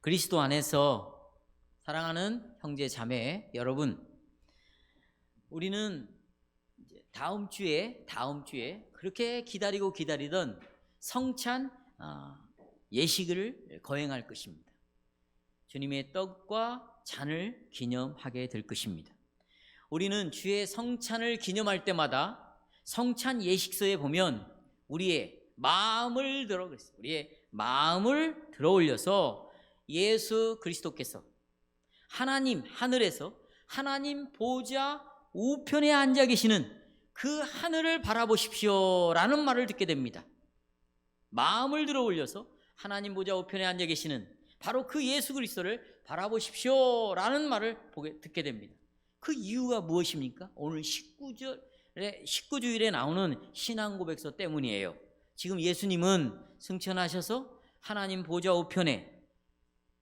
그리스도 안에서 사랑하는 형제 자매 여러분, 우리는 이제 다음 주에 그렇게 기다리던 성찬 예식을 거행할 것입니다. 주님의 떡과 잔을 기념하게 될 것입니다. 우리는 주의 성찬을 기념할 때마다 성찬 예식서에 보면 우리의 마음을 들어 올려서 예수 그리스도께서 하나님 하늘에서 하나님 보좌 우편에 앉아 계시는 그 하늘을 바라보십시오 라는 말을 듣게 됩니다. 마음을 들어 올려서 하나님 보좌 우편에 앉아 계시는 바로 그 예수 그리스도를 바라보십시오 라는 말을 듣게 됩니다. 그 이유가 무엇입니까? 오늘 19주일에 나오는 신앙고백서 때문이에요. 지금 예수님은 승천하셔서 하나님 보좌 우편에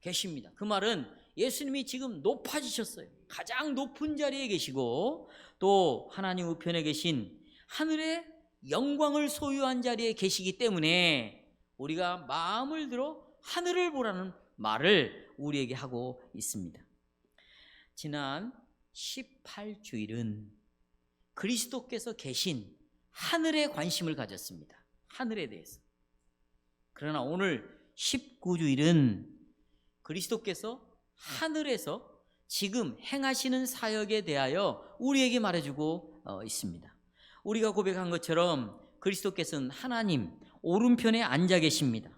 계십니다. 그 말은 예수님이 지금 높아지셨어요. 가장 높은 자리에 계시고 또 하나님 우편에 계신 하늘의 영광을 소유한 자리에 계시기 때문에 우리가 마음을 들어 하늘을 보라는 말을 우리에게 하고 있습니다. 지난 18주일은 그리스도께서 계신 하늘에 관심을 가졌습니다. 하늘에 대해서. 그러나 오늘 19주일은 그리스도께서 하늘에서 지금 행하시는 사역에 대하여 우리에게 말해주고 있습니다. 우리가 고백한 것처럼 그리스도께서는 하나님 오른편에 앉아 계십니다.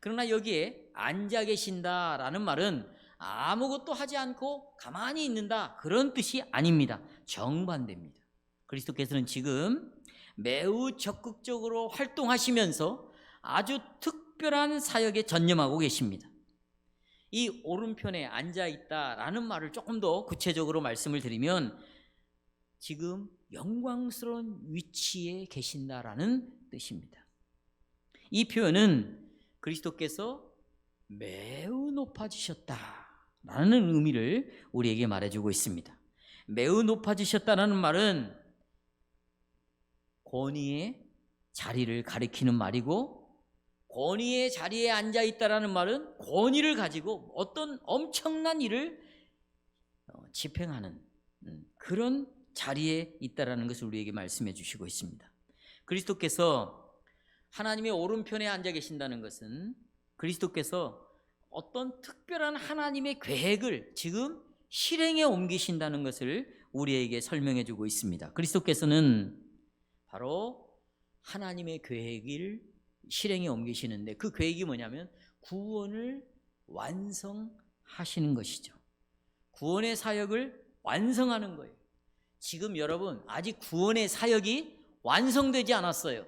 그러나 여기에 앉아 계신다라는 말은 아무것도 하지 않고 가만히 있는다 그런 뜻이 아닙니다. 정반대입니다. 그리스도께서는 지금 매우 적극적으로 활동하시면서 아주 특별한 사역에 전념하고 계십니다. 이 오른편에 앉아있다라는 말을 조금 더 구체적으로 말씀을 드리면 지금 영광스러운 위치에 계신다라는 뜻입니다. 이 표현은 그리스도께서 매우 높아지셨다라는 의미를 우리에게 말해주고 있습니다. 매우 높아지셨다라는 말은 권위의 자리를 가리키는 말이고 권위의 자리에 앉아있다라는 말은 권위를 가지고 어떤 엄청난 일을 집행하는 그런 자리에 있다라는 것을 우리에게 말씀해 주시고 있습니다. 그리스도께서 하나님의 오른편에 앉아 계신다는 것은 그리스도께서 어떤 특별한 하나님의 계획을 지금 실행에 옮기신다는 것을 우리에게 설명해 주고 있습니다. 그리스도께서는 바로 하나님의 계획을 실행에 옮기시는데 그 계획이 뭐냐면 구원을 완성하시는 것이죠. 구원의 사역을 완성하는 거예요. 지금 여러분 아직 구원의 사역이 완성되지 않았어요.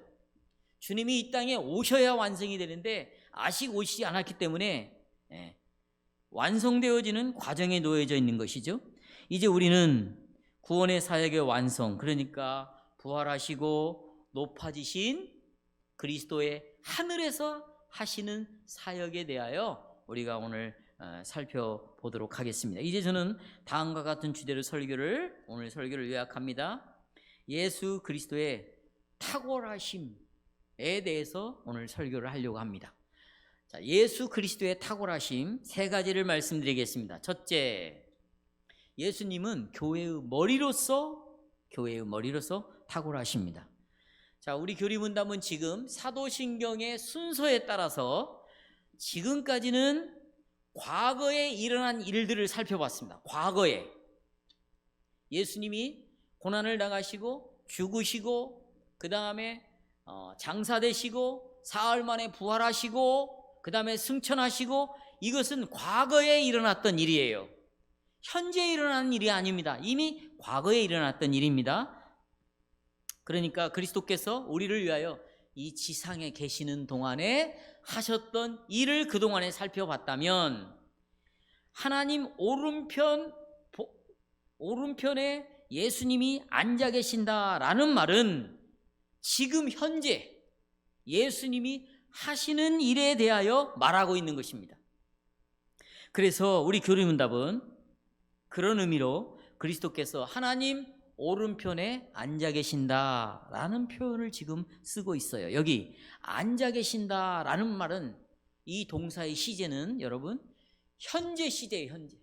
주님이 이 땅에 오셔야 완성이 되는데 아직 오시지 않았기 때문에 완성되어지는 과정에 놓여져 있는 것이죠. 이제 우리는 구원의 사역의 완성, 그러니까 부활하시고 높아지신 그리스도의 하늘에서 하시는 사역에 대하여 우리가 오늘 살펴보도록 하겠습니다. 이제 저는 다음과 같은 주제로 오늘 설교를 요약합니다. 예수 그리스도의 탁월하심에 대해서 오늘 설교를 하려고 합니다. 자, 예수 그리스도의 탁월하심 세 가지를 말씀드리겠습니다. 첫째, 예수님은 교회의 머리로서 탁월하십니다. 자, 우리 교리문담은 지금 사도신경의 순서에 따라서 지금까지는 과거에 일어난 일들을 살펴봤습니다. 과거에 예수님이 고난을 당하시고 죽으시고 그 다음에 장사되시고 사흘 만에 부활하시고 그 다음에 승천하시고 이것은 과거에 일어났던 일이에요. 현재 일어나는 일이 아닙니다. 이미 과거에 일어났던 일입니다. 그러니까 그리스도께서 우리를 위하여 이 지상에 계시는 동안에 하셨던 일을 그동안에 살펴봤다면 하나님 오른편에 예수님이 앉아 계신다라는 말은 지금 현재 예수님이 하시는 일에 대하여 말하고 있는 것입니다. 그래서 우리 교리문답은 그런 의미로 그리스도께서 하나님 오른편에 앉아 계신다라는 표현을 지금 쓰고 있어요. 여기 앉아 계신다라는 말은 이 동사의 시제는 여러분 현재 시대의 현재.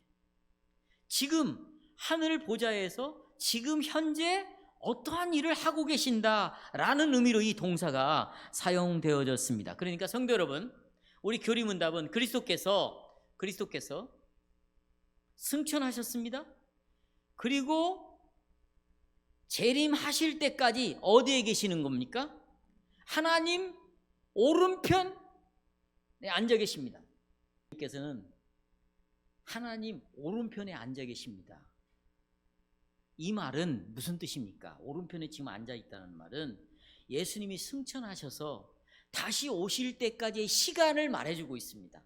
지금 하늘 보좌에서 지금 현재 어떠한 일을 하고 계신다라는 의미로 이 동사가 사용되어졌습니다. 그러니까 성도 여러분, 우리 교리문답은 그리스도께서 승천하셨습니다. 그리고 재림하실 때까지 어디에 계시는 겁니까? 하나님 오른편에 앉아 계십니다. 께서는 하나님 오른편에 앉아 계십니다. 이 말은 무슨 뜻입니까? 오른편에 지금 앉아 있다는 말은 예수님이 승천하셔서 다시 오실 때까지의 시간을 말해주고 있습니다.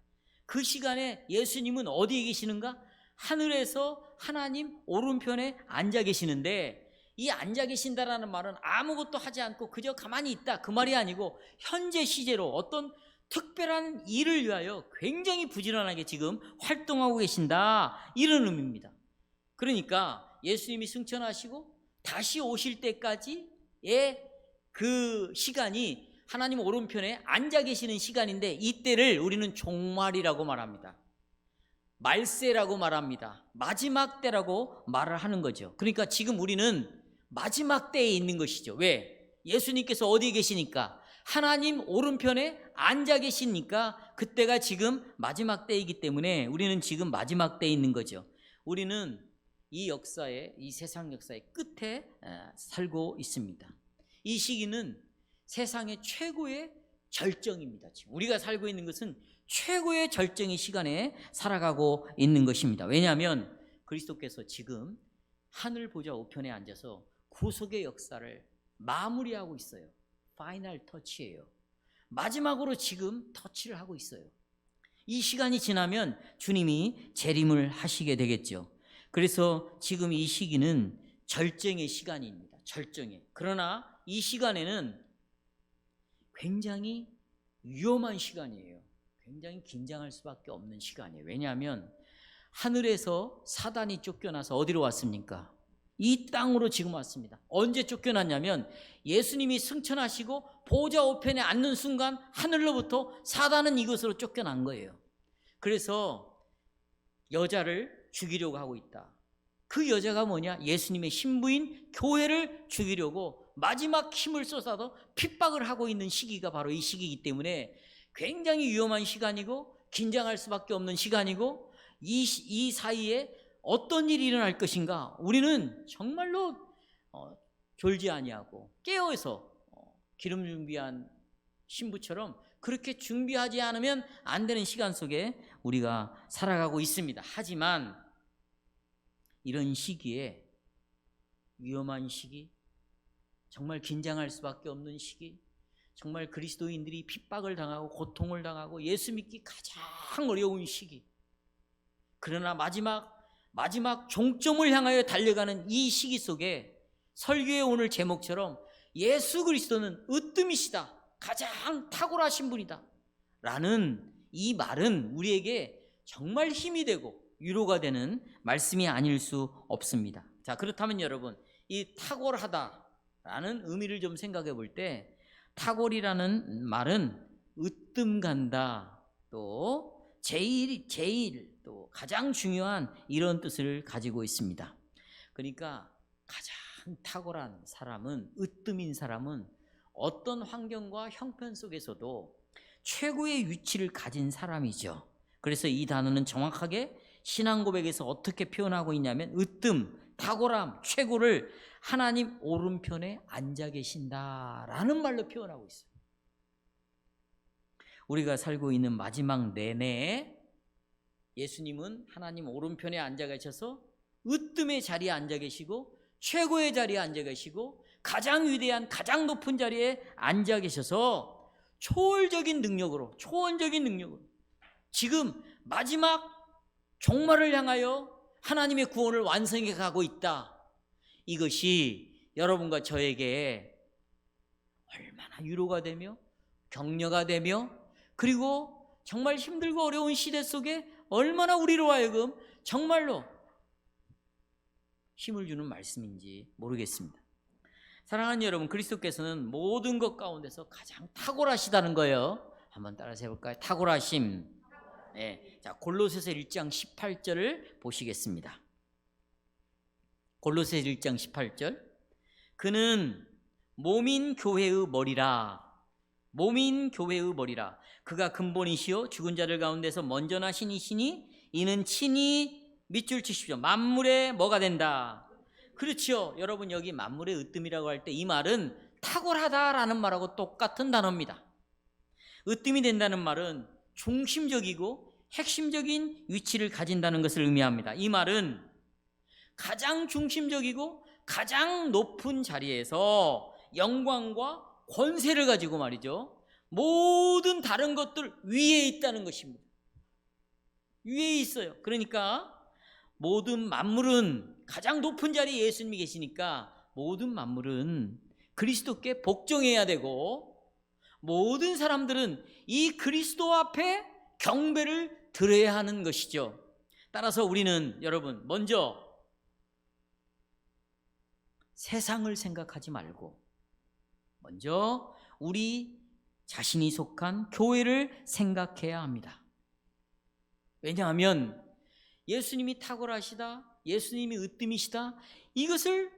그 시간에 예수님은 어디에 계시는가? 하늘에서 하나님 오른편에 앉아 계시는데, 이 앉아 계신다라는 말은 아무것도 하지 않고 그저 가만히 있다, 그 말이 아니고 현재 시제로 어떤 특별한 일을 위하여 굉장히 부지런하게 지금 활동하고 계신다, 이런 의미입니다. 그러니까 예수님이 승천하시고 다시 오실 때까지의 그 시간이 하나님 오른편에 앉아 계시는 시간인데, 이때를 우리는 종말이라고 말합니다. 말세라고 말합니다. 마지막 때라고 말을 하는 거죠. 그러니까 지금 우리는 마지막 때에 있는 것이죠. 왜? 예수님께서 어디에 계시니까? 하나님 오른편에 앉아 계시니까 그때가 지금 마지막 때이기 때문에 우리는 지금 마지막 때에 있는 거죠. 우리는 이 역사의, 이 세상 역사의 끝에 살고 있습니다. 이 시기는 세상의 최고의 절정입니다. 지금 우리가 살고 있는 것은 최고의 절정의 시간에 살아가고 있는 것입니다. 왜냐하면 그리스도께서 지금 하늘 보좌 우편에 앉아서 구속의 역사를 마무리하고 있어요. 파이널 터치예요. 마지막으로 지금 터치를 하고 있어요. 이 시간이 지나면 주님이 재림을 하시게 되겠죠. 그래서 지금 이 시기는 절정의 시간입니다. 절정의. 그러나 이 시간에는 굉장히 위험한 시간이에요. 굉장히 긴장할 수밖에 없는 시간이에요. 왜냐하면 하늘에서 사단이 쫓겨나서 어디로 왔습니까? 이 땅으로 지금 왔습니다. 언제 쫓겨났냐면 예수님이 승천하시고 보좌 우편에 앉는 순간 하늘로부터 사단은 이곳으로 쫓겨난 거예요. 그래서 여자를 죽이려고 하고 있다. 그 여자가 뭐냐? 예수님의 신부인 교회를 죽이려고 마지막 힘을 쏟아서 핍박을 하고 있는 시기가 바로 이 시기이기 때문에 굉장히 위험한 시간이고 긴장할 수밖에 없는 시간이고, 이 사이에 어떤 일이 일어날 것인가 우리는 정말로 졸지 아니하고 깨어서 기름 준비한 신부처럼 그렇게 준비하지 않으면 안 되는 시간 속에 우리가 살아가고 있습니다. 하지만 이런 시기에, 위험한 시기, 정말 긴장할 수밖에 없는 시기, 정말 그리스도인들이 핍박을 당하고 고통을 당하고 예수 믿기 가장 어려운 시기, 그러나 마지막 종점을 향하여 달려가는 이 시기 속에 설교의 오늘 제목처럼 예수 그리스도는 으뜸이시다, 가장 탁월하신 분이다 라는 이 말은 우리에게 정말 힘이 되고 위로가 되는 말씀이 아닐 수 없습니다. 자, 그렇다면 여러분, 이 탁월하다라는 의미를 좀 생각해 볼 때, 탁월이라는 말은 으뜸 간다, 또 제일 또 가장 중요한 이런 뜻을 가지고 있습니다. 그러니까 가장 탁월한 사람은, 으뜸인 사람은 어떤 환경과 형편 속에서도 최고의 위치를 가진 사람이죠. 그래서 이 단어는 정확하게 신앙 고백에서 어떻게 표현하고 있냐면 으뜸, 탁월함, 최고를 하나님 오른편에 앉아 계신다라는 말로 표현하고 있어요. 우리가 살고 있는 마지막 내내에 예수님은 하나님 오른편에 앉아 계셔서 으뜸의 자리에 앉아 계시고 최고의 자리에 앉아 계시고 가장 위대한, 가장 높은 자리에 앉아 계셔서 초월적인 능력으로 지금 마지막 종말을 향하여 하나님의 구원을 완성해 가고 있다. 이것이 여러분과 저에게 얼마나 위로가 되며 격려가 되며, 그리고 정말 힘들고 어려운 시대 속에 얼마나 우리로 하여금 정말로 힘을 주는 말씀인지 모르겠습니다. 사랑하는 여러분, 그리스도께서는 모든 것 가운데서 가장 탁월하시다는 거예요. 한번 따라서 해볼까요? 탁월하심. 자, 골로새서 1장 18절을 보시겠습니다. 골로새서 1장 18절. 그는 몸인 교회의 머리라. 몸인 교회의 머리라. 그가 근본이시요 죽은 자들 가운데서 먼저 나신 이시니 이는 친히 밑줄 치십시오. 만물의 뭐가 된다. 그렇죠. 여러분, 여기 만물의 으뜸이라고 할 때 이 말은 탁월하다라는 말하고 똑같은 단어입니다. 으뜸이 된다는 말은 중심적이고 핵심적인 위치를 가진다는 것을 의미합니다. 이 말은 가장 중심적이고 가장 높은 자리에서 영광과 권세를 가지고 말이죠, 모든 다른 것들 위에 있다는 것입니다. 위에 있어요. 그러니까 모든 만물은 가장 높은 자리에 예수님이 계시니까 모든 만물은 그리스도께 복종해야 되고 모든 사람들은 이 그리스도 앞에 경배를 드려야 하는 것이죠. 따라서 우리는 여러분 먼저 세상을 생각하지 말고 먼저 우리 자신이 속한 교회를 생각해야 합니다. 왜냐하면 예수님이 탁월하시다, 예수님이 으뜸이시다, 이것을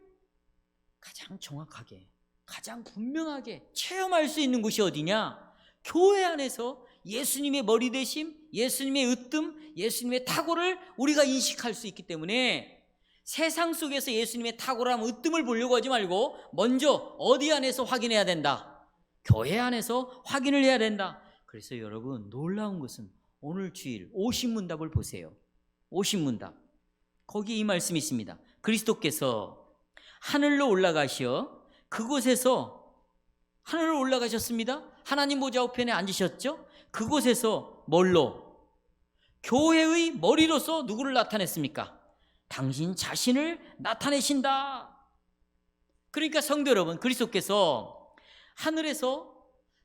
가장 정확하게, 가장 분명하게 체험할 수 있는 곳이 어디냐? 교회 안에서 예수님의 머리 되심, 예수님의 으뜸, 예수님의 탁월을 우리가 인식할 수 있기 때문에 세상 속에서 예수님의 탁월함, 으뜸을 보려고 하지 말고 먼저 어디 안에서 확인해야 된다? 교회 안에서 확인을 해야 된다. 그래서 여러분, 놀라운 것은 오늘 주일 오신문답을 보세요. 오신문답, 거기 이 말씀이 있습니다. 그리스도께서 하늘로 올라가시어 그곳에서, 하늘로 올라가셨습니다. 하나님 보좌 우편에 앉으셨죠. 그곳에서 뭘로? 교회의 머리로서 누구를 나타냈습니까? 당신 자신을 나타내신다. 그러니까 성도 여러분, 그리스도께서 하늘에서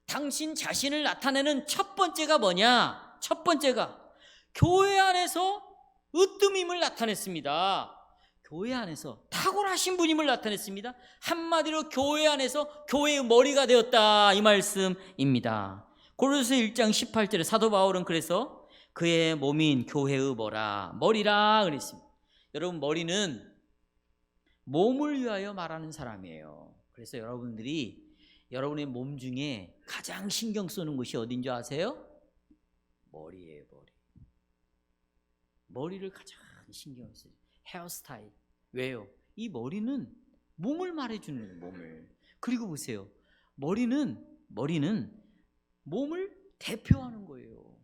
당신 자신을 나타내는 첫 번째가 뭐냐? 첫 번째가 교회 안에서 으뜸임을 나타냈습니다. 교회 안에서 탁월하신 분임을 나타냈습니다. 한마디로 교회 안에서 교회의 머리가 되었다, 이 말씀입니다. 골로새 1장 18절에 사도 바울은 그래서 그의 몸인 교회의 머리라 그랬습니다. 여러분, 머리는 몸을 위하여 말하는 사람이에요. 그래서 여러분들이 여러분의 몸 중에 가장 신경 쓰는 곳이 어딘지 아세요? 머리예요. 머리를 가장 신경 써요. 헤어스타일. 왜요? 이 머리는 몸을 말해주는 거예요. 몸을. 그리고 보세요, 머리는 몸을 대표하는 거예요.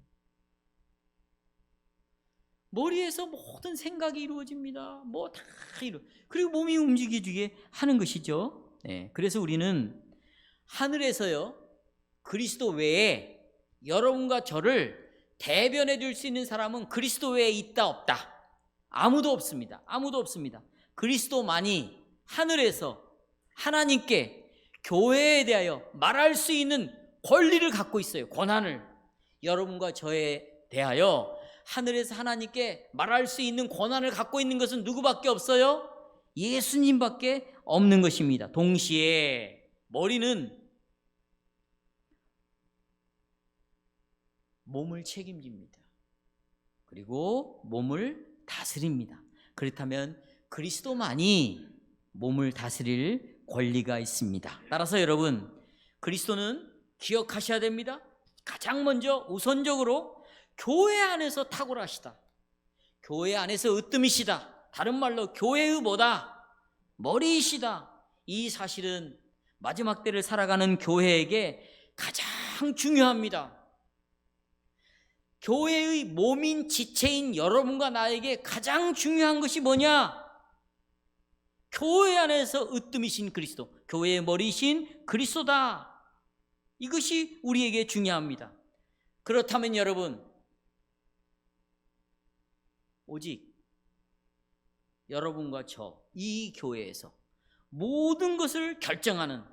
머리에서 모든 생각이 이루어집니다. 뭐 다 그리고 몸이 움직이게 하는 것이죠. 그래서 우리는 하늘에서요, 그리스도 외에 여러분과 저를 대변해 줄 수 있는 사람은 그리스도 외에 있다 없다? 아무도 없습니다. 아무도 없습니다. 그리스도만이 하늘에서 하나님께 교회에 대하여 말할 수 있는 권리를 갖고 있어요. 권한을. 여러분과 저에 대하여 하늘에서 하나님께 말할 수 있는 권한을 갖고 있는 것은 누구밖에 없어요? 예수님밖에 없는 것입니다. 동시에 머리는 몸을 책임집니다. 그리고 몸을 다스립니다. 그렇다면 그리스도만이 몸을 다스릴 권리가 있습니다. 따라서 여러분, 그리스도는 기억하셔야 됩니다. 가장 먼저 우선적으로 교회 안에서 탁월하시다, 교회 안에서 으뜸이시다, 다른 말로 교회의 머리이시다. 이 사실은 마지막 때를 살아가는 교회에게 가장 중요합니다. 교회의 몸인 지체인 여러분과 나에게 가장 중요한 것이 뭐냐? 교회 안에서 으뜸이신 그리스도, 교회의 머리이신 그리스도다. 이것이 우리에게 중요합니다. 그렇다면 여러분, 오직 여러분과 저, 이 교회에서 모든 것을 결정하는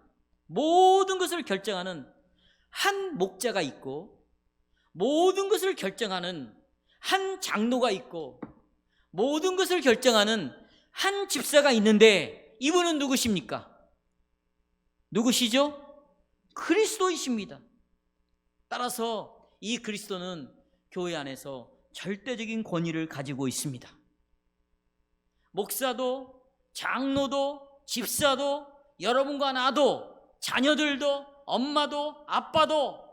한 목자가 있고, 모든 것을 결정하는 한 장로가 있고, 모든 것을 결정하는 한 집사가 있는데, 이분은 누구십니까? 누구시죠? 그리스도이십니다. 따라서 이 그리스도는 교회 안에서 절대적인 권위를 가지고 있습니다. 목사도, 장로도, 집사도, 여러분과 나도, 자녀들도, 엄마도, 아빠도,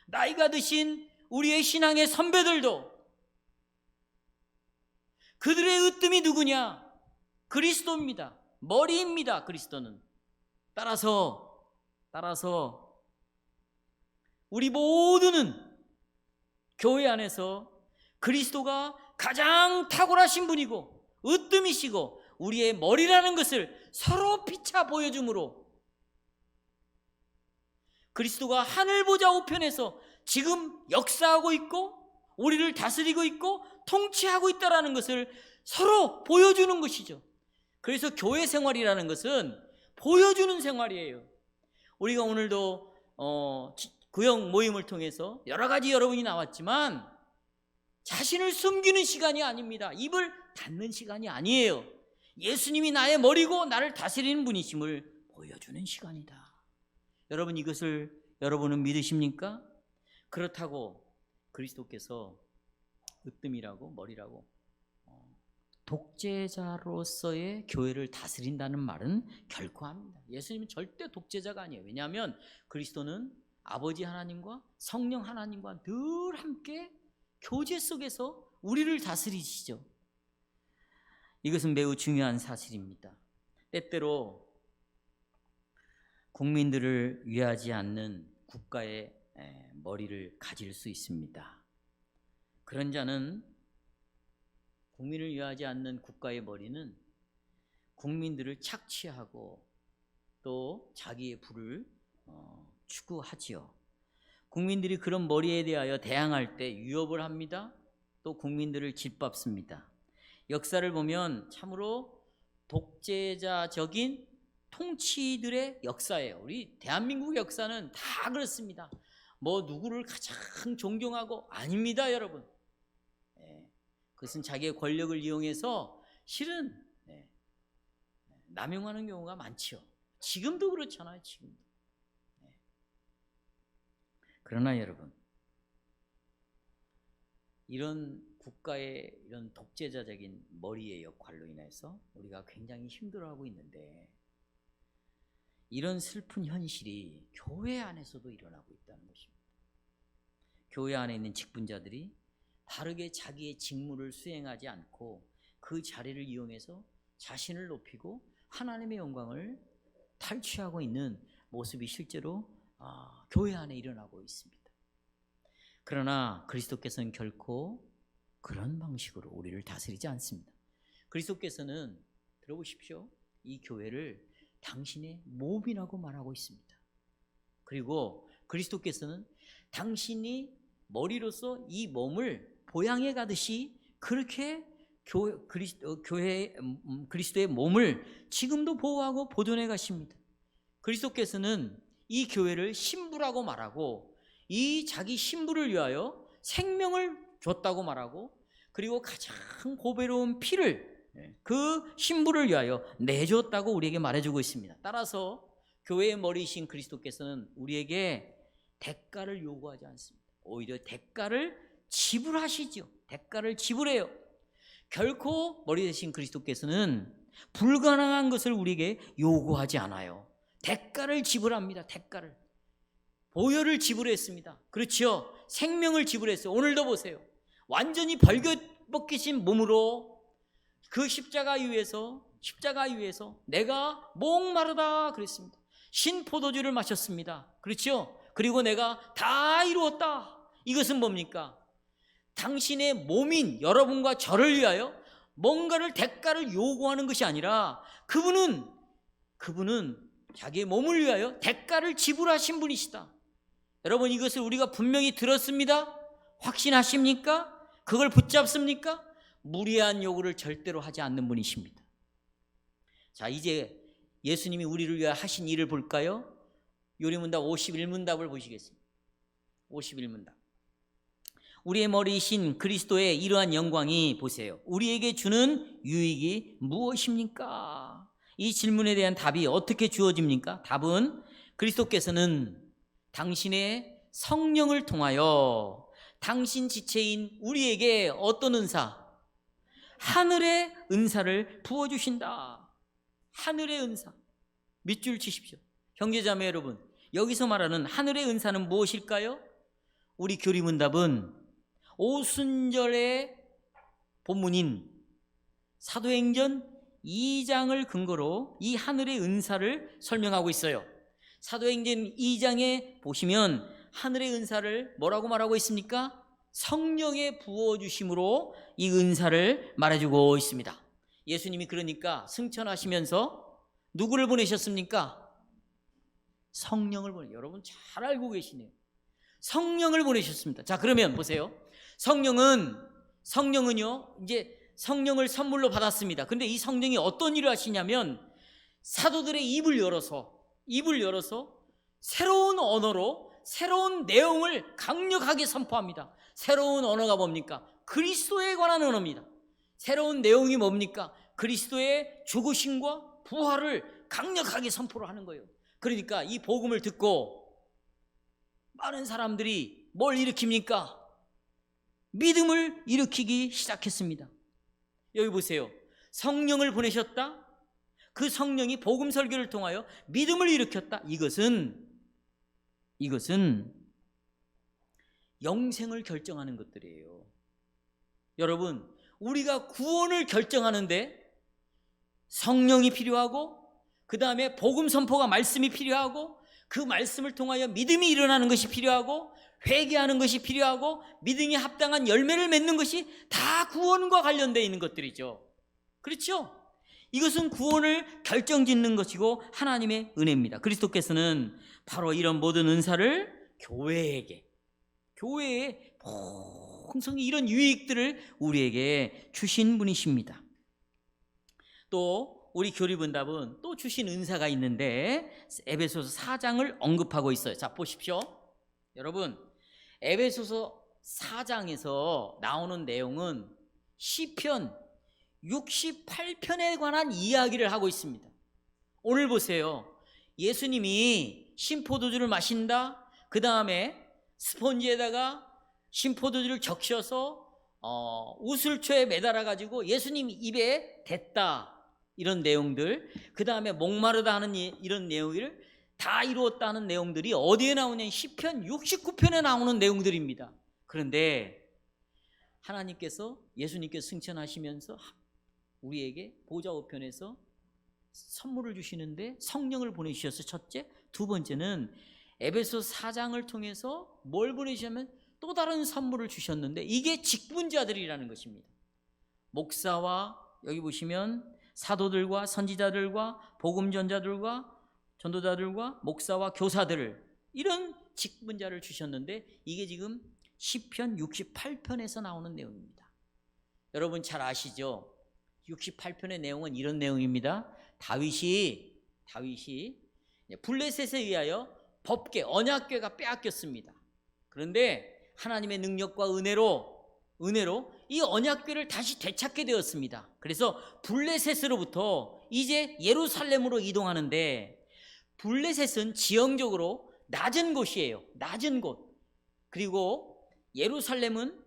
나이가 드신 우리의 신앙의 선배들도, 그들의 으뜸이 누구냐? 그리스도입니다. 머리입니다. 그리스도는. 따라서 우리 모두는 교회 안에서 그리스도가 가장 탁월하신 분이고 으뜸이시고 우리의 머리라는 것을 서로 피차 보여줌으로 그리스도가 하늘 보좌 우편에서 지금 역사하고 있고 우리를 다스리고 있고 통치하고 있다는 것을 서로 보여주는 것이죠. 그래서 교회 생활이라는 것은 보여주는 생활이에요. 우리가 오늘도 구역 모임을 통해서 여러 가지 여러분이 나왔지만 자신을 숨기는 시간이 아닙니다. 입을 닫는 시간이 아니에요. 예수님이 나의 머리고 나를 다스리는 분이심을 보여주는 시간이다. 여러분, 이것을 여러분은 믿으십니까? 그렇다고 그리스도께서 으뜸이라고 머리라고 독재자로서의 교회를 다스린다는 말은 결코 합니다. 예수님은 절대 독재자가 아니에요. 왜냐하면 그리스도는 아버지 하나님과 성령 하나님과 늘 함께 교제 속에서 우리를 다스리시죠. 이것은 매우 중요한 사실입니다. 때때로 국민들을 위하지 않는 국가의 머리를 가질 수 있습니다. 그런 자는 국민을 위하지 않는 국가의 머리는 국민들을 착취하고 또 자기의 부를 추구하지요. 국민들이 그런 머리에 대하여 대항할 때 위협을 합니다. 또 국민들을 짓밟습니다. 역사를 보면 참으로 독재자적인 통치들의 역사예요. 우리 대한민국 역사는 다 그렇습니다. 뭐 누구를 가장 존경하고 아닙니다, 여러분. 그것은 자기의 권력을 이용해서 실은 남용하는 경우가 많죠. 지금도 그렇잖아요. 지금도. 그러나 여러분, 이런 국가의 이런 독재자적인 머리의 역할로 인해서 우리가 굉장히 힘들어하고 있는데 이런 슬픈 현실이 교회 안에서도 일어나고 있다는 것입니다. 교회 안에 있는 직분자들이 바르게 자기의 직무를 수행하지 않고 그 자리를 이용해서 자신을 높이고 하나님의 영광을 탈취하고 있는 모습이 실제로 교회 안에 일어나고 있습니다. 그러나 그리스도께서는 결코 그런 방식으로 우리를 다스리지 않습니다. 그리스도께서는 들어보십시오. 이 교회를 당신의 몸이라고 말하고 있습니다. 그리고 그리스도께서는 당신이 머리로서 이 몸을 보양해 가듯이 그렇게 그리스도의 몸을 지금도 보호하고 보존해 가십니다. 그리스도께서는 이 교회를 신부라고 말하고 이 자기 신부를 위하여 생명을 줬다고 말하고 그리고 가장 고배로운 피를 그 신부를 위하여 내줬다고 우리에게 말해주고 있습니다. 따라서 교회의 머리이신 그리스도께서는 우리에게 대가를 요구하지 않습니다. 오히려 대가를 지불하시죠. 대가를 지불해요. 결코 머리 되신 그리스도께서는 불가능한 것을 우리에게 요구하지 않아요. 대가를 지불합니다. 대가를. 보혈을 지불했습니다. 그렇죠. 생명을 지불했어요. 오늘도 보세요. 완전히 벌거벗기신 몸으로 그 십자가 위에서 내가 목마르다 그랬습니다. 신포도주를 마셨습니다. 그렇죠. 그리고 내가 다 이루었다. 이것은 뭡니까? 당신의 몸인 여러분과 저를 위하여 뭔가를 대가를 요구하는 것이 아니라 그분은 자기의 몸을 위하여 대가를 지불하신 분이시다. 여러분, 이것을 우리가 분명히 들었습니다. 확신하십니까? 그걸 붙잡습니까? 무리한 요구를 절대로 하지 않는 분이십니다. 자, 이제 예수님이 우리를 위하여 하신 일을 볼까요? 요리문답 51문답을 보시겠습니다. 51문답. 우리의 머리이신 그리스도의 이러한 영광이 보세요. 우리에게 주는 유익이 무엇입니까? 이 질문에 대한 답이 어떻게 주어집니까? 답은 그리스도께서는 당신의 성령을 통하여 당신 지체인 우리에게 어떤 은사? 하늘의 은사를 부어주신다. 하늘의 은사. 밑줄 치십시오. 형제자매 여러분, 여기서 말하는 하늘의 은사는 무엇일까요? 우리 교리문답은 오순절의 본문인 사도행전 2장을 근거로 이 하늘의 은사를 설명하고 있어요. 사도행전 2장에 보시면 하늘의 은사를 뭐라고 말하고 있습니까? 성령의 부어주심으로 이 은사를 말해주고 있습니다. 예수님이 그러니까 승천하시면서 누구를 보내셨습니까? 성령을 여러분 잘 알고 계시네요. 성령을 보내셨습니다. 자, 그러면 보세요. 성령은요 이제 성령을 선물로 받았습니다. 근데 이 성령이 어떤 일을 하시냐면 사도들의 입을 열어서 새로운 언어로 새로운 내용을 강력하게 선포합니다. 새로운 언어가 뭡니까? 그리스도에 관한 언어입니다. 새로운 내용이 뭡니까? 그리스도의 죽으심과 부활을 강력하게 선포를 하는 거예요. 그러니까 이 복음을 듣고 많은 사람들이 뭘 일으킵니까? 믿음을 일으키기 시작했습니다. 여기 보세요. 성령을 보내셨다. 그 성령이 복음 설교를 통하여 믿음을 일으켰다. 이것은 영생을 결정하는 것들이에요. 여러분, 우리가 구원을 결정하는데 성령이 필요하고, 그 다음에 복음 선포가 말씀이 필요하고, 그 말씀을 통하여 믿음이 일어나는 것이 필요하고, 회개하는 것이 필요하고, 믿음이 합당한 열매를 맺는 것이 다 구원과 관련되어 있는 것들이죠. 그렇죠? 이것은 구원을 결정짓는 것이고 하나님의 은혜입니다. 그리스도께서는 바로 이런 모든 은사를 교회의 풍성히 이런 유익들을 우리에게 주신 분이십니다. 또 우리 교리분답은 또 주신 은사가 있는데 에베소서 4장을 언급하고 있어요. 자, 보십시오. 여러분, 에베소서 4장에서 나오는 내용은 시편 68편에 관한 이야기를 하고 있습니다. 오늘 보세요. 예수님이 신포도주를 마신다. 그 다음에 스폰지에다가 신포도주를 적셔서 우슬초에 매달아 가지고 예수님 입에 댔다. 이런 내용들, 그 다음에 목마르다 하는 이런 내용을 다 이루었다는 내용들이 어디에 나오냐면 시편 69편에 나오는 내용들입니다. 그런데 하나님께서 예수님께서 승천하시면서 우리에게 보좌 우편에서 선물을 주시는데 성령을 보내주셔서 첫째, 두 번째는 에베소 4장을 통해서 뭘 보내주셨냐면 또 다른 선물을 주셨는데 이게 직분자들이라는 것입니다. 목사와 여기 보시면 사도들과 선지자들과 복음전자들과 전도자들과 목사와 교사들을 이런 직분자를 주셨는데 이게 지금 시편 68편에서 나오는 내용입니다. 여러분 잘 아시죠? 68편의 내용은 이런 내용입니다. 다윗이 블레셋에 의하여 법궤, 언약궤가 빼앗겼습니다. 그런데 하나님의 능력과 은혜로 이 언약궤를 다시 되찾게 되었습니다. 그래서 블레셋으로부터 이제 예루살렘으로 이동하는데 블레셋은 지형적으로 낮은 곳이에요. 낮은 곳. 그리고 예루살렘은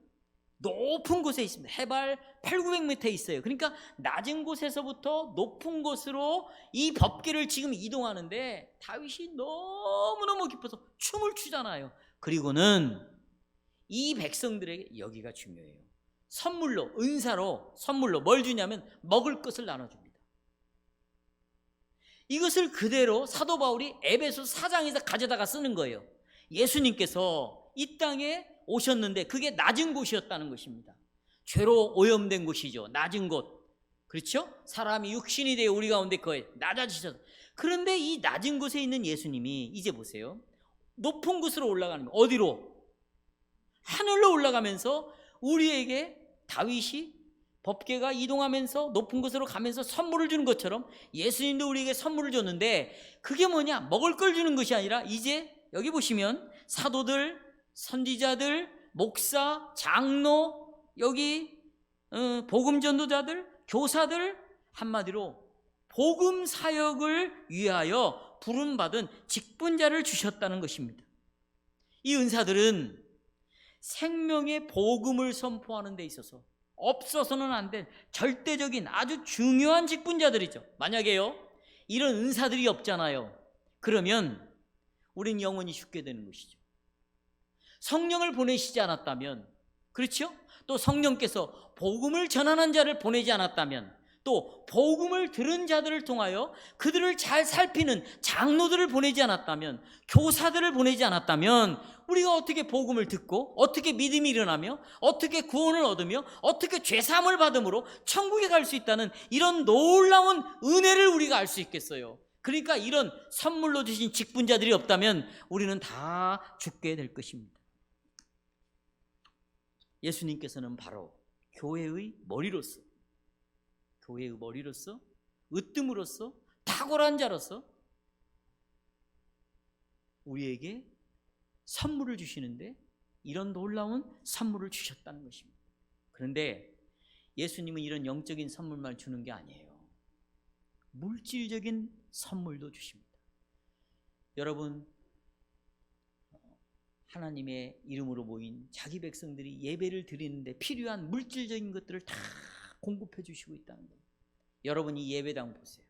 높은 곳에 있습니다. 해발 800-900m에 있어요. 그러니까 낮은 곳에서부터 높은 곳으로 이 법궤를 지금 이동하는데 다윗이 너무너무 기뻐서 춤을 추잖아요. 그리고는 이 백성들에게 여기가 중요해요. 선물로, 은사로 선물로 뭘 주냐면 먹을 것을 나눠줍니다. 이것을 그대로 사도 바울이 에베소 4장에서 가져다가 쓰는 거예요. 예수님께서 이 땅에 오셨는데 그게 낮은 곳이었다는 것입니다. 죄로 오염된 곳이죠. 낮은 곳. 그렇죠? 사람이 육신이 되어 우리 가운데 거에 낮아지셔서. 그런데 이 낮은 곳에 있는 예수님이 이제 보세요. 높은 곳으로 올라가는 거예요. 어디로? 하늘로 올라가면서 우리에게 다윗이 법궤가 이동하면서 높은 곳으로 가면서 선물을 주는 것처럼 예수님도 우리에게 선물을 줬는데 그게 뭐냐? 먹을 걸 주는 것이 아니라 이제 여기 보시면 사도들, 선지자들, 목사, 장로, 여기 복음 전도자들, 교사들, 한마디로 복음 사역을 위하여 부름받은 직분자를 주셨다는 것입니다. 이 은사들은 생명의 복음을 선포하는 데 있어서 없어서는 안 된 절대적인 아주 중요한 직분자들이죠. 만약에요, 이런 은사들이 없잖아요. 그러면 우린 영원히 죽게 되는 것이죠. 성령을 보내시지 않았다면, 그렇죠? 또 성령께서 복음을 전하는 자를 보내지 않았다면, 또 복음을 들은 자들을 통하여 그들을 잘 살피는 장로들을 보내지 않았다면, 교사들을 보내지 않았다면 우리가 어떻게 복음을 듣고 어떻게 믿음이 일어나며 어떻게 구원을 얻으며 어떻게 죄사함을 받음으로 천국에 갈 수 있다는 이런 놀라운 은혜를 우리가 알 수 있겠어요. 그러니까 이런 선물로 주신 직분자들이 없다면 우리는 다 죽게 될 것입니다. 예수님께서는 바로 교회의 머리로서, 으뜸으로서, 탁월한 자로서 우리에게 선물을 주시는데 이런 놀라운 선물을 주셨다는 것입니다. 그런데 예수님은 이런 영적인 선물만 주는 게 아니에요. 물질적인 선물도 주십니다. 여러분, 하나님의 이름으로 모인 자기 백성들이 예배를 드리는데 필요한 물질적인 것들을 다 공급해 주시고 있다는 거예요. 여러분, 이 예배당 보세요.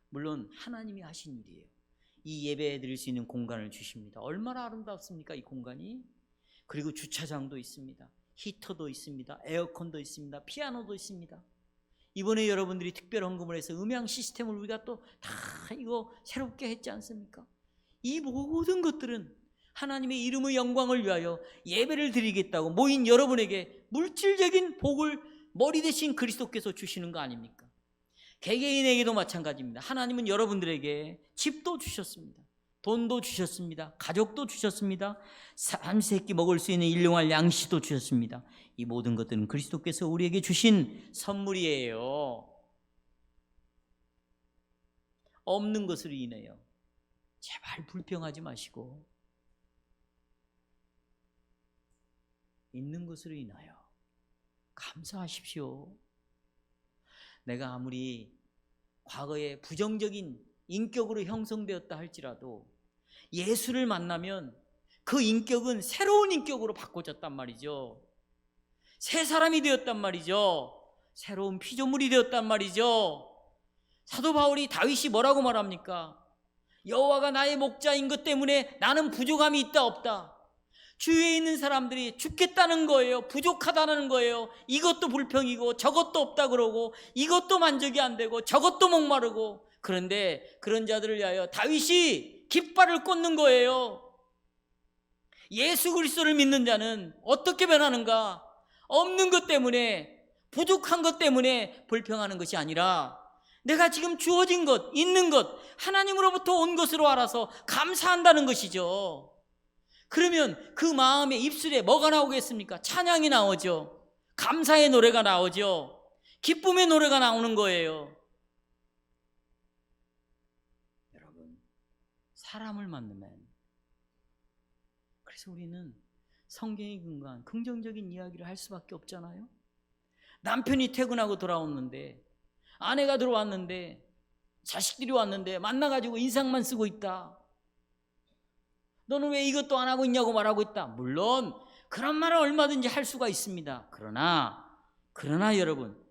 물론 하나님이 하신 일이에요. 이 예배 드릴 수 있는 공간을 주십니다. 얼마나 아름답습니까, 이 공간이? 그리고 주차장도 있습니다. 히터도 있습니다. 에어컨도 있습니다. 피아노도 있습니다. 이번에 여러분들이 특별 헌금을 해서 음향 시스템을 우리가 또 다 이거 새롭게 했지 않습니까? 이 모든 것들은 하나님의 이름의 영광을 위하여 예배를 드리겠다고 모인 여러분에게 물질적인 복을 머리 대신 그리스도께서 주시는 거 아닙니까? 개개인에게도 마찬가지입니다. 하나님은 여러분들에게 집도 주셨습니다. 돈도 주셨습니다. 가족도 주셨습니다. 삼시세끼 먹을 수 있는 일용할 양식도 주셨습니다. 이 모든 것들은 그리스도께서 우리에게 주신 선물이에요. 없는 것으로 인해요, 제발 불평하지 마시고 있는 것으로 인하여 감사하십시오. 내가 아무리 과거에 부정적인 인격으로 형성되었다 할지라도 예수를 만나면 그 인격은 새로운 인격으로 바꿔졌단 말이죠. 새 사람이 되었단 말이죠. 새로운 피조물이 되었단 말이죠. 사도 바울이 다윗이 뭐라고 말합니까? 여호와가 나의 목자인 것 때문에 나는 부족함이 있다 없다. 주위에 있는 사람들이 죽겠다는 거예요. 부족하다는 거예요. 이것도 불평이고 저것도 없다 그러고 이것도 만족이 안 되고 저것도 목마르고. 그런데 그런 자들을 위하여 다윗이 깃발을 꽂는 거예요. 예수 그리스도를 믿는 자는 어떻게 변하는가? 없는 것 때문에, 부족한 것 때문에 불평하는 것이 아니라 내가 지금 주어진 것, 있는 것, 하나님으로부터 온 것으로 알아서 감사한다는 것이죠. 그러면 그 마음의 입술에 뭐가 나오겠습니까? 찬양이 나오죠. 감사의 노래가 나오죠. 기쁨의 노래가 나오는 거예요. 여러분, 사람을 만나면, 그래서 우리는 성경의 근간 긍정적인 이야기를 할 수밖에 없잖아요. 남편이 퇴근하고 돌아왔는데, 아내가 들어왔는데, 자식들이 왔는데 만나가지고 인상만 쓰고 있다. 너는 왜 이것도 안 하고 있냐고 말하고 있다. 물론 그런 말은 얼마든지 할 수가 있습니다. 그러나 여러분,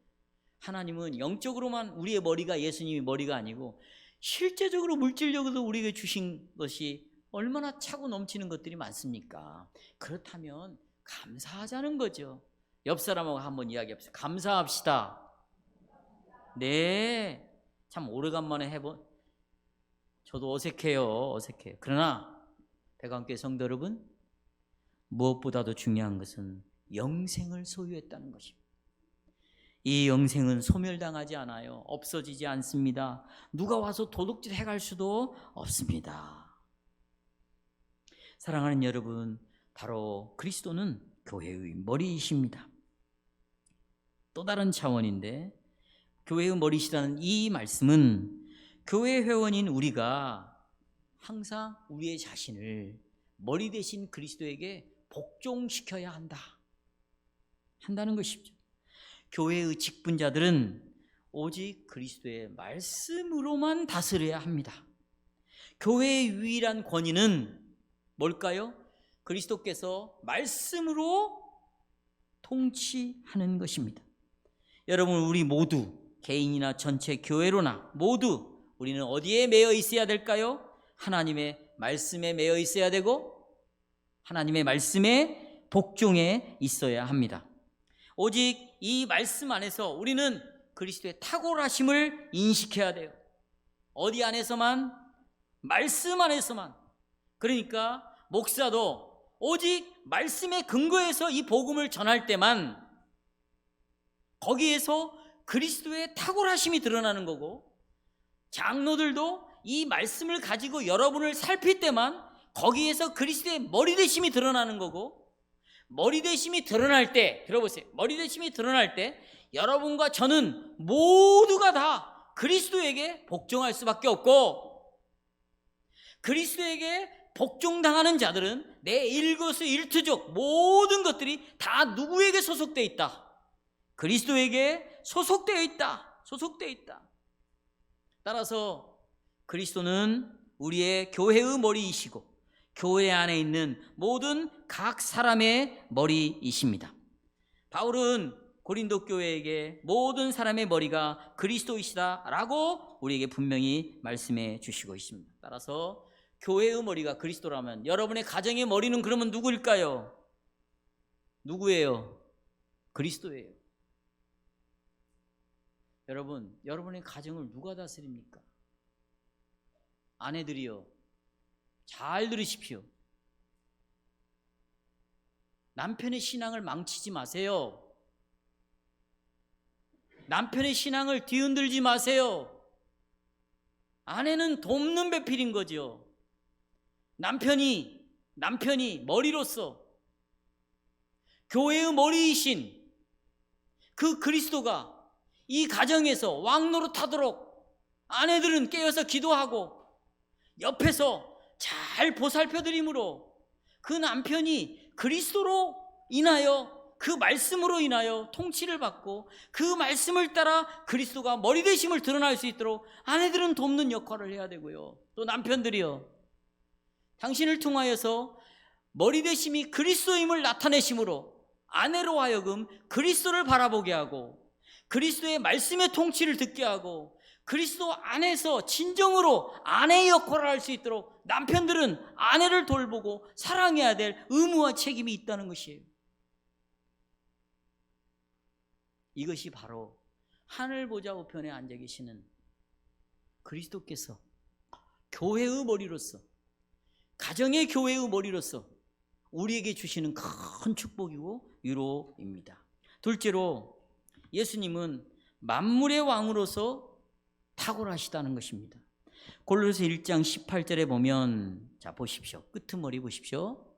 하나님은 영적으로만 우리의 머리가 예수님이 머리가 아니고 실제적으로 물질적으로도 우리에게 주신 것이 얼마나 차고 넘치는 것들이 많습니까? 그렇다면 감사하자는 거죠. 옆 사람하고 한번 이야기합시다. 감사합시다. 네, 참 오래간만에 저도 어색해요. 그러나 백안교회 성도 여러분, 무엇보다도 중요한 것은 영생을 소유했다는 것입니다. 이 영생은 소멸당하지 않아요. 없어지지 않습니다. 누가 와서 도둑질 해갈 수도 없습니다. 사랑하는 여러분, 바로 그리스도는 교회의 머리이십니다. 또 다른 차원인데, 교회의 머리시라는 이 말씀은 교회 회원인 우리가 항상 우리의 자신을 머리 대신 그리스도에게 복종시켜야 한다는 것이죠. 교회의 직분자들은 오직 그리스도의 말씀으로만 다스려야 합니다. 교회의 유일한 권위는 뭘까요? 그리스도께서 말씀으로 통치하는 것입니다. 여러분, 우리 모두 개인이나 전체 교회로나 모두 우리는 어디에 매여 있어야 될까요? 하나님의 말씀에 매여 있어야 되고 하나님의 말씀에 복종해 있어야 합니다. 오직 이 말씀 안에서 우리는 그리스도의 탁월하심을 인식해야 돼요. 어디 안에서만? 말씀 안에서만. 그러니까 목사도 오직 말씀에 근거해서 이 복음을 전할 때만 거기에서 그리스도의 탁월하심이 드러나는 거고, 장로들도 이 말씀을 가지고 여러분을 살필 때만 거기에서 그리스도의 머리되심이 드러나는 거고, 머리되심이 드러날 때, 들어보세요, 머리되심이 드러날 때 여러분과 저는 모두가 다 그리스도에게 복종할 수밖에 없고, 그리스도에게 복종당하는 자들은 내 일거수일투족 모든 것들이 다 누구에게 소속되어 있다? 그리스도에게 소속되어 있다. 소속되어 있다. 따라서 그리스도는 우리의 교회의 머리이시고 교회 안에 있는 모든 각 사람의 머리이십니다. 바울은 고린도 교회에게 모든 사람의 머리가 그리스도이시다라고 우리에게 분명히 말씀해 주시고 있습니다. 따라서 교회의 머리가 그리스도라면 여러분의 가정의 머리는 그러면 누구일까요? 누구예요? 그리스도예요. 여러분, 여러분의 가정을 누가 다스립니까? 아내들이요, 잘 들으십시오. 남편의 신앙을 망치지 마세요. 남편의 신앙을 뒤흔들지 마세요. 아내는 돕는 배필인 거죠. 남편이 머리로서 교회의 머리이신 그 그리스도가 이 가정에서 왕노릇하도록 아내들은 깨어서 기도하고 옆에서 잘 보살펴드림으로 그 남편이 그리스도로 인하여, 그 말씀으로 인하여 통치를 받고 그 말씀을 따라 그리스도가 머리되심을 드러날 수 있도록 아내들은 돕는 역할을 해야 되고요. 또 남편들이요, 당신을 통하여서 머리되심이 그리스도임을 나타내심으로 아내로 하여금 그리스도를 바라보게 하고 그리스도의 말씀의 통치를 듣게 하고 그리스도 안에서 진정으로 아내의 역할을 할 수 있도록 남편들은 아내를 돌보고 사랑해야 될 의무와 책임이 있다는 것이에요. 이것이 바로 하늘 보좌 우편에 앉아 계시는 그리스도께서 교회의 머리로서, 가정의 교회의 머리로서 우리에게 주시는 큰 축복이고 위로입니다. 둘째로, 예수님은 만물의 왕으로서 탁월하시다는 것입니다. 골로새 1장 18절에 보면, 자 보십시오. 끄트머리 보십시오.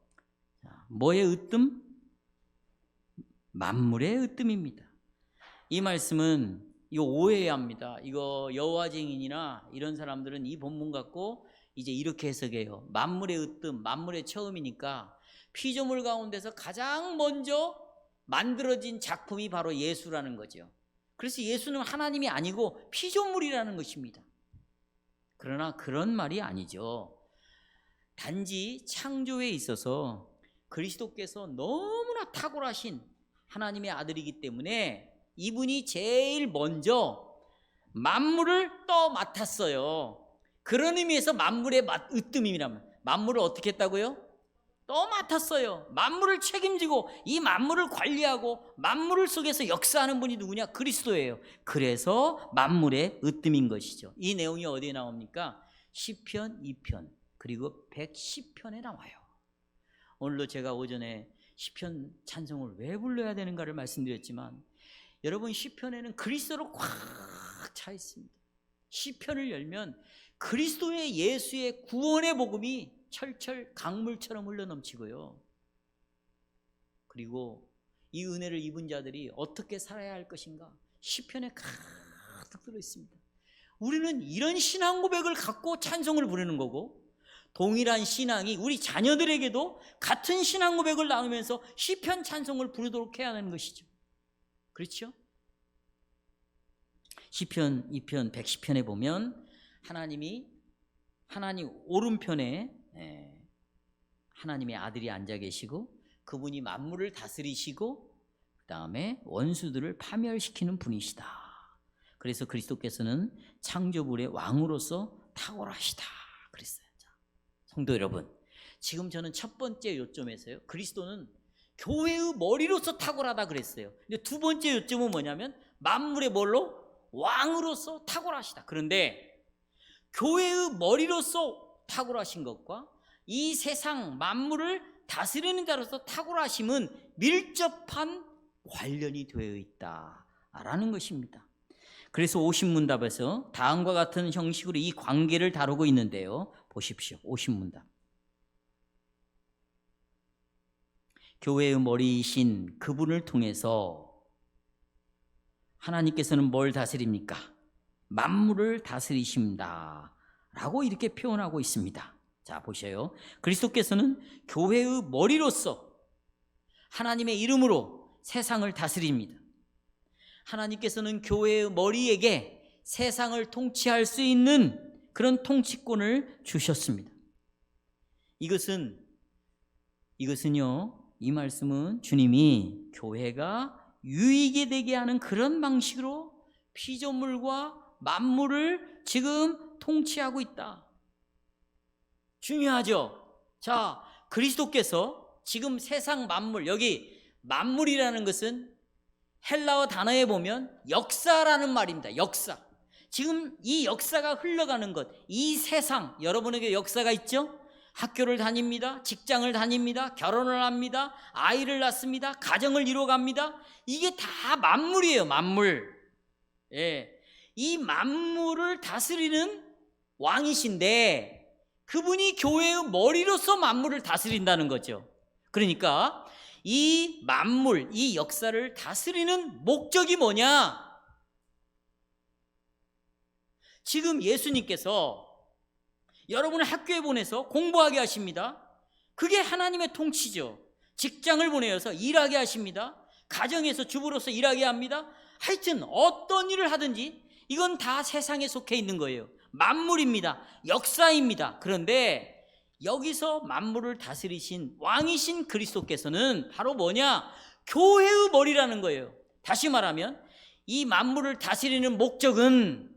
자, 뭐의 으뜸? 만물의 으뜸입니다. 이 말씀은 이거 오해해야 합니다. 이거 여호와 증인이나 이런 사람들은 이 본문 갖고 이제 이렇게 해석해요. 만물의 으뜸, 만물의 처음이니까 피조물 가운데서 가장 먼저 만들어진 작품이 바로 예수라는 거죠. 그래서 예수는 하나님이 아니고 피조물이라는 것입니다. 그러나 그런 말이 아니죠. 단지 창조에 있어서 그리스도께서 너무나 탁월하신 하나님의 아들이기 때문에 이분이 제일 먼저 만물을 맡았어요. 그런 의미에서 만물의 으뜸이라면, 만물을 어떻게 했다고요? 맡았어요. 만물을 책임지고 이 만물을 관리하고 만물 속에서 역사하는 분이 누구냐? 그리스도예요. 그래서 만물의 으뜸인 것이죠. 이 내용이 어디에 나옵니까? 시편 2편 그리고 110편에 나와요. 오늘도 제가 오전에 시편 찬송을 왜 불러야 되는가를 말씀드렸지만, 여러분, 시편에는 그리스도로 꽉 차 있습니다. 시편을 열면 그리스도의, 예수의 구원의 복음이 철철 강물처럼 흘러넘치고요. 그리고 이 은혜를 입은 자들이 어떻게 살아야 할 것인가, 시편에 가득 들어있습니다. 우리는 이런 신앙 고백을 갖고 찬송을 부르는 거고, 동일한 신앙이 우리 자녀들에게도 같은 신앙 고백을 나누면서 시편 찬송을 부르도록 해야 하는 것이죠. 그렇죠? 시편 2편 110편에 보면 하나님 오른편에 하나님의 아들이 앉아 계시고 그분이 만물을 다스리시고 그 다음에 원수들을 파멸시키는 분이시다. 그래서 그리스도께서는 창조물의 왕으로서 탁월하시다 그랬어요. 자, 성도 여러분, 지금 저는 첫 번째 요점에서요, 그리스도는 교회의 머리로서 탁월하다 그랬어요. 근데 두 번째 요점은 뭐냐면 만물의 뭘로? 왕으로서 탁월하시다. 그런데 교회의 머리로서 탁월하신 것과 이 세상 만물을 다스리는 자로서 탁월하심은 밀접한 관련이 되어 있다라는 것입니다. 그래서 오십문답에서 다음과 같은 형식으로 이 관계를 다루고 있는데요, 보십시오. 오십문답. 교회의 머리이신 그분을 통해서 하나님께서는 뭘 다스립니까? 만물을 다스리십니다 라고 이렇게 표현하고 있습니다. 자, 보셔요. 그리스도께서는 교회의 머리로서 하나님의 이름으로 세상을 다스립니다. 하나님께서는 교회의 머리에게 세상을 통치할 수 있는 그런 통치권을 주셨습니다. 이것은요, 이 말씀은 주님이 교회가 유익이 되게 하는 그런 방식으로 피조물과 만물을 지금 통치하고 있다. 중요하죠? 자, 그리스도께서 지금 세상 만물, 여기 만물이라는 것은 헬라어 단어에 보면 역사라는 말입니다. 역사. 지금 이 역사가 흘러가는 것, 이 세상, 여러분에게 역사가 있죠? 학교를 다닙니다. 직장을 다닙니다. 결혼을 합니다. 아이를 낳습니다. 가정을 이루어갑니다. 이게 다 만물이에요. 만물. 예. 이 만물을 다스리는 왕이신데 그분이 교회의 머리로서 만물을 다스린다는 거죠. 그러니까 이 만물, 이 역사를 다스리는 목적이 뭐냐? 지금 예수님께서 여러분을 학교에 보내서 공부하게 하십니다. 그게 하나님의 통치죠. 직장을 보내서 일하게 하십니다. 가정에서 주부로서 일하게 합니다. 하여튼 어떤 일을 하든지 이건 다 세상에 속해 있는 거예요. 만물입니다. 역사입니다. 그런데 여기서 만물을 다스리신 왕이신 그리스도께서는 바로 뭐냐? 교회의 머리라는 거예요. 다시 말하면 이 만물을 다스리는 목적은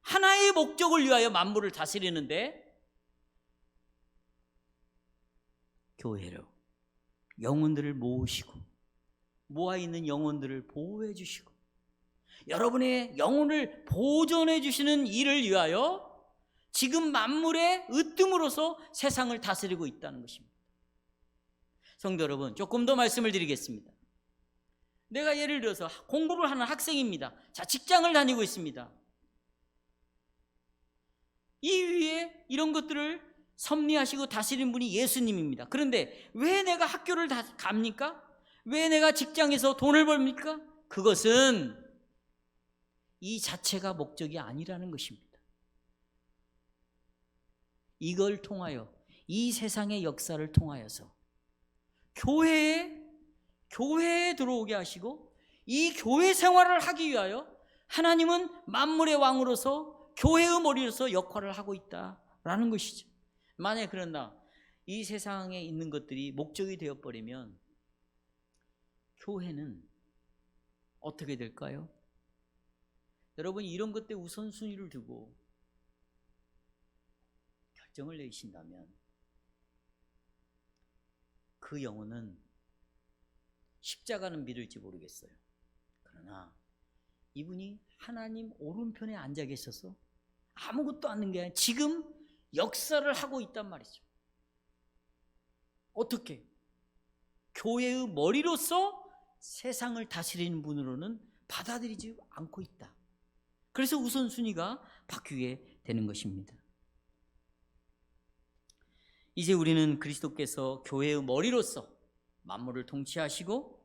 하나의 목적을 위하여 만물을 다스리는데 교회로 영혼들을 모으시고 모아있는 영혼들을 보호해 주시고 여러분의 영혼을 보존해 주시는 일을 위하여 지금 만물의 으뜸으로서 세상을 다스리고 있다는 것입니다. 성도 여러분, 조금 더 말씀을 드리겠습니다. 내가 예를 들어서 공부를 하는 학생입니다. 자, 직장을 다니고 있습니다. 이 위에 이런 것들을 섭리하시고 다스리는 분이 예수님입니다. 그런데 왜 내가 학교를 갑니까? 왜 내가 직장에서 돈을 벌입니까? 그것은 이 자체가 목적이 아니라는 것입니다. 이걸 통하여 이 세상의 역사를 통하여서 교회에 들어오게 하시고 이 교회 생활을 하기 위하여 하나님은 만물의 왕으로서 교회의 머리로서 역할을 하고 있다라는 것이죠. 만약에 그런다, 이 세상에 있는 것들이 목적이 되어버리면 교회는 어떻게 될까요? 여러분이 이런 것들에 우선순위를 두고 결정을 내리신다면 그 영혼은 십자가는 믿을지 모르겠어요. 그러나 이분이 하나님 오른편에 앉아 계셔서 아무것도 않는 게 아니라 지금 역사를 하고 있단 말이죠. 어떻게? 교회의 머리로서 세상을 다스리는 분으로는 받아들이지 않고 있다. 그래서 우선순위가 바뀌게 되는 것입니다. 이제 우리는 그리스도께서 교회의 머리로서 만물을 통치하시고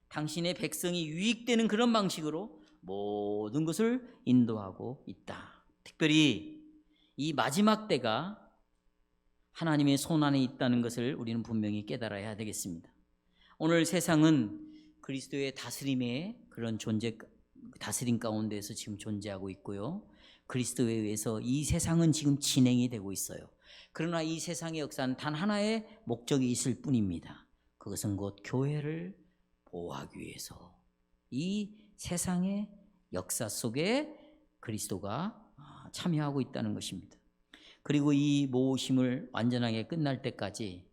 당신의 백성이 유익되는 그런 방식으로 모든 것을 인도하고 있다. 특별히 이 마지막 때가 하나님의 손 안에 있다는 것을 우리는 분명히 깨달아야 되겠습니다. 오늘 세상은 그리스도의 다스림의 그런 다스림 가운데에서 지금 존재하고 있고요. 그리스도에 의해서 이 세상은 지금 진행이 되고 있어요. 그러나 이 세상의 역사는 단 하나의 목적이 있을 뿐입니다. 그것은 곧 교회를 보호하기 위해서 이 세상의 역사 속에 그리스도가 참여하고 있다는 것입니다. 그리고 이 모심을 완전하게 끝날 때까지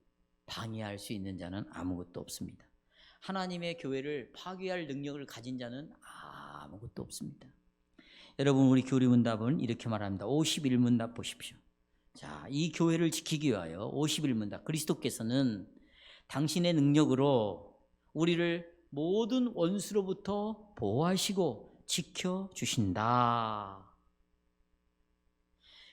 방해할 수 있는 자는 아무것도 없습니다. 하나님의 교회를 파괴할 능력을 가진 자는 아무것도 없습니다. 여러분, 우리 교리문답은 이렇게 말합니다. 51문답 보십시오. 자, 이 교회를 지키기 위하여 51문답, 그리스도께서는 당신의 능력으로 우리를 모든 원수로부터 보호하시고 지켜주신다.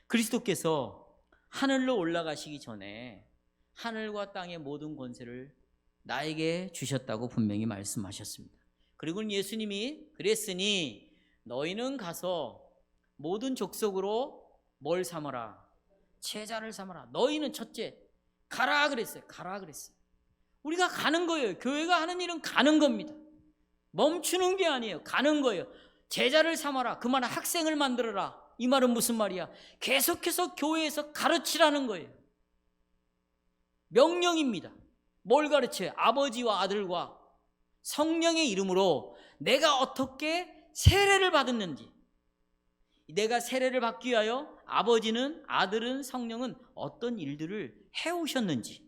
그리스도께서 하늘로 올라가시기 전에 하늘과 땅의 모든 권세를 나에게 주셨다고 분명히 말씀하셨습니다. 그리고 예수님이 그랬으니 너희는 가서 모든 족속으로 뭘 삼아라? 제자를 삼아라. 너희는 첫째 가라 그랬어요. 가라 그랬어요. 우리가 가는 거예요. 교회가 하는 일은 가는 겁니다. 멈추는 게 아니에요. 가는 거예요. 제자를 삼아라. 그 말은 학생을 만들어라. 이 말은 무슨 말이야? 계속해서 교회에서 가르치라는 거예요. 명령입니다. 뭘 가르쳐요? 아버지와 아들과 성령의 이름으로 내가 어떻게 세례를 받았는지, 내가 세례를 받기 위하여 아버지는, 아들은, 성령은 어떤 일들을 해오셨는지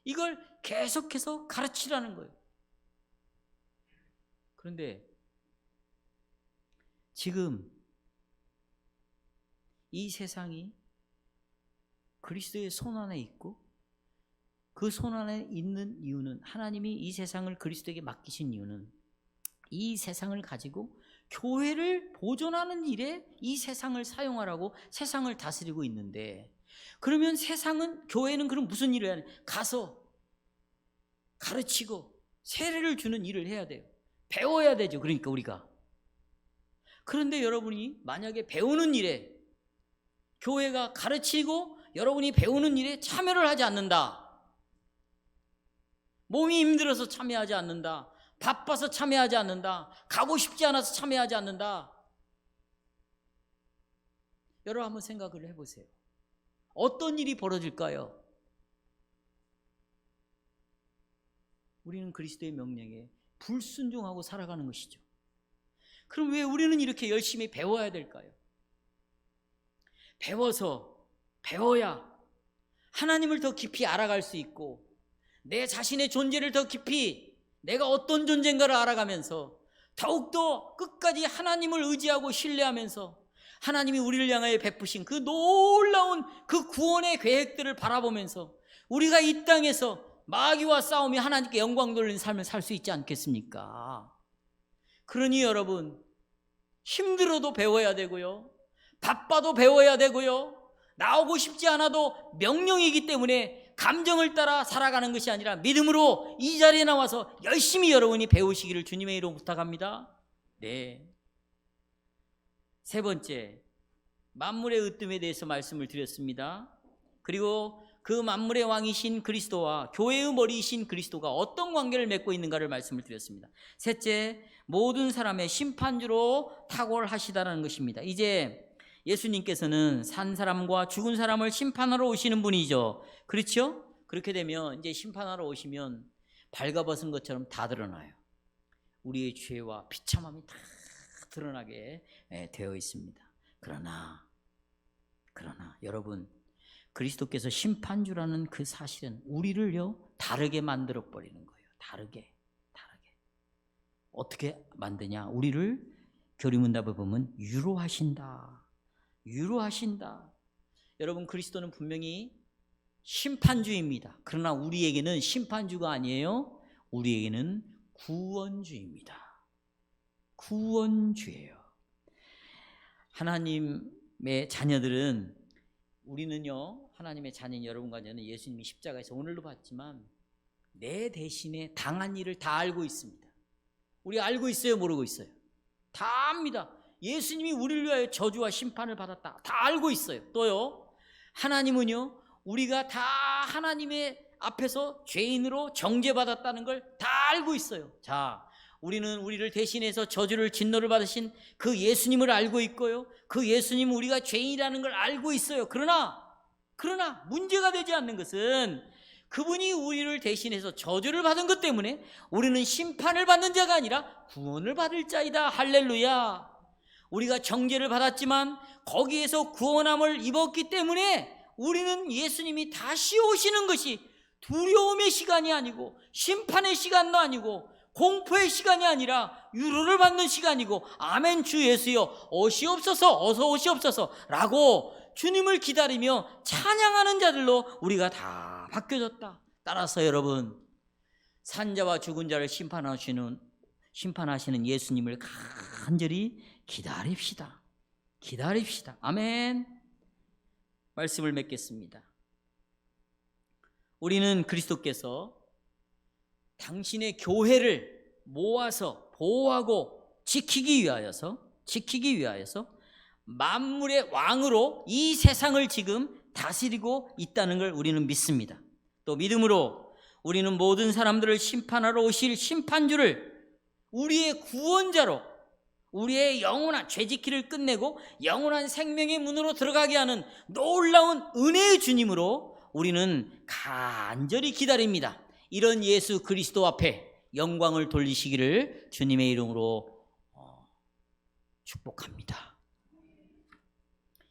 이걸 계속해서 가르치라는 거예요. 그런데 지금 이 세상이 그리스도의 손 안에 있고 그 손 안에 있는 이유는, 하나님이 이 세상을 그리스도에게 맡기신 이유는 이 세상을 가지고 교회를 보존하는 일에 이 세상을 사용하라고 세상을 다스리고 있는데, 그러면 교회는 그럼 무슨 일을 해야 돼? 가서 가르치고 세례를 주는 일을 해야 돼요. 배워야 되죠. 그러니까 우리가. 그런데 여러분이 만약에 배우는 일에, 교회가 가르치고 여러분이 배우는 일에 참여를 하지 않는다, 몸이 힘들어서 참여하지 않는다, 바빠서 참여하지 않는다, 가고 싶지 않아서 참여하지 않는다, 여러분 한번 생각을 해보세요. 어떤 일이 벌어질까요? 우리는 그리스도의 명령에 불순종하고 살아가는 것이죠. 그럼 왜 우리는 이렇게 열심히 배워야 될까요? 배워야 하나님을 더 깊이 알아갈 수 있고, 내 자신의 존재를 더 깊이, 내가 어떤 존재인가를 알아가면서 더욱더 끝까지 하나님을 의지하고 신뢰하면서 하나님이 우리를 향하여 베푸신 그 놀라운 그 구원의 계획들을 바라보면서 우리가 이 땅에서 마귀와 싸우며 하나님께 영광 돌리는 삶을 살 수 있지 않겠습니까? 그러니 여러분, 힘들어도 배워야 되고요, 바빠도 배워야 되고요, 나오고 싶지 않아도 명령이기 때문에 감정을 따라 살아가는 것이 아니라 믿음으로 이 자리에 나와서 열심히 여러분이 배우시기를 주님의 이름으로 부탁합니다. 네. 세 번째, 만물의 으뜸에 대해서 말씀을 드렸습니다. 그리고 그 만물의 왕이신 그리스도와 교회의 머리이신 그리스도가 어떤 관계를 맺고 있는가를 말씀을 드렸습니다. 셋째, 모든 사람의 심판주로 탁월하시다라는 것입니다. 이제 예수님께서는 산 사람과 죽은 사람을 심판하러 오시는 분이죠. 그렇죠? 그렇게 되면 이제 심판하러 오시면 발가벗은 것처럼 다 드러나요. 우리의 죄와 비참함이 다 드러나게 되어 있습니다. 그러나 여러분, 그리스도께서 심판주라는 그 사실은 우리를요 다르게 만들어 버리는 거예요. 다르게. 어떻게 만드냐? 우리를 교리문답에 보면 유로하신다. 여러분, 그리스도는 분명히 심판주입니다. 그러나 우리에게는 심판주가 아니에요. 우리에게는 구원주입니다. 구원주예요. 하나님의 자녀들은, 우리는요, 하나님의 자녀인 여러분과 저는 예수님이 십자가에서 오늘도 봤지만 내 대신에 당한 일을 다 알고 있습니다. 우리 알고 있어요? 모르고 있어요? 다 압니다. 예수님이 우리를 위하여 저주와 심판을 받았다. 다 알고 있어요. 또요, 하나님은요, 우리가 다 하나님의 앞에서 죄인으로 정죄받았다는 걸 다 알고 있어요. 자, 우리는 우리를 대신해서 저주를 진노를 받으신 그 예수님을 알고 있고요, 그 예수님은 우리가 죄인이라는 걸 알고 있어요. 그러나 그러나 문제가 되지 않는 것은 그분이 우리를 대신해서 저주를 받은 것 때문에 우리는 심판을 받는 자가 아니라 구원을 받을 자이다. 할렐루야. 우리가 정죄를 받았지만 거기에서 구원함을 입었기 때문에 우리는 예수님이 다시 오시는 것이 두려움의 시간이 아니고 심판의 시간도 아니고 공포의 시간이 아니라 위로를 받는 시간이고, 아멘 주 예수여 오시옵소서, 어서 오시옵소서 라고 주님을 기다리며 찬양하는 자들로 우리가 다 바뀌어졌다. 따라서 여러분, 산자와 죽은 자를 심판하시는 예수님을 간절히 기다립시다. 아멘. 말씀을 맺겠습니다. 우리는 그리스도께서 당신의 교회를 모아서 보호하고 지키기 위하여서 만물의 왕으로 이 세상을 지금 다스리고 있다는 걸 우리는 믿습니다. 또 믿음으로 우리는 모든 사람들을 심판하러 오실 심판주를 우리의 구원자로, 우리의 영원한 죄짓기를 끝내고 영원한 생명의 문으로 들어가게 하는 놀라운 은혜의 주님으로 우리는 간절히 기다립니다. 이런 예수 그리스도 앞에 영광을 돌리시기를 주님의 이름으로 축복합니다.